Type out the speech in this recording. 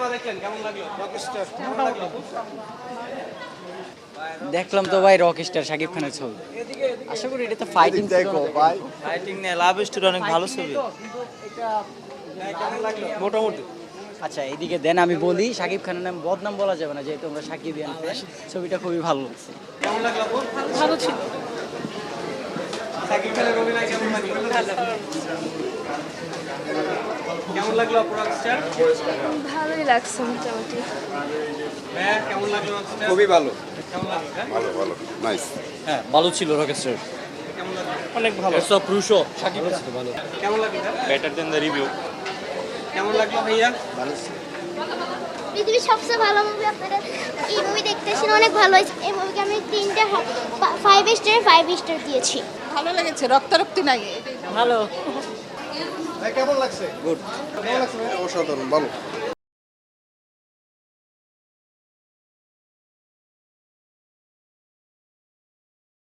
Cinema দেখলেন, কেমন লাগলো? রকস্টার কেমন লাগলো? দেখলাম তো ভাই রকস্টার শাকিব খানের ছবি। আশা করি এটা তো ফাইটিং ভাই ফাইটিং নিয়ে লাভ স্টোরি অনেক ভালো ছবি। কেমন লাগলো? মোটামুটি আচ্ছা এদিকে দেন আমি বলি, শাকিব খানের নাম বদনাম বলা যাবে না, যেহেতু আমরা শাকিবিয়ান ফ্যান। ছবিটা খুবই ভালো লাগছে। কেমন লাগলো আপু? ভালো ছিল। সাকিব খানের অভিনয় কেমন লাগলো? কেমন লাগলো আপু রকস্টার? ভালোই লাগছে মোটামুটি। ভাইয়া কেমন লাগলো রকস্টার? খুবই ভালো কেমন লাগলো? হ্যাঁ? ভালো ভালো নাইস হ্যাঁ ভালো ছিল রকস্টার, কেমন লাগলো? অনেক ভালো। সব রুশো শাকিব ছিল ভালো। কেমন লাগলো? হ্যাঁ? Better then the review. কেমন লাগলো ভাইয়া? পৃথিবীর সবচেয়ে ভালো মুভি আপনারা এই মুভি দেখতেছেন, অনেক ভালো হয়েছে। এই মুভিকে আমি 3টা 5 স্টার 5 স্টার দিয়েছি। ভালো লেগেছে, রক্তারক্তি নাই। ভালো। ভাই কেমন লাগছে? অসাধারণ ভালো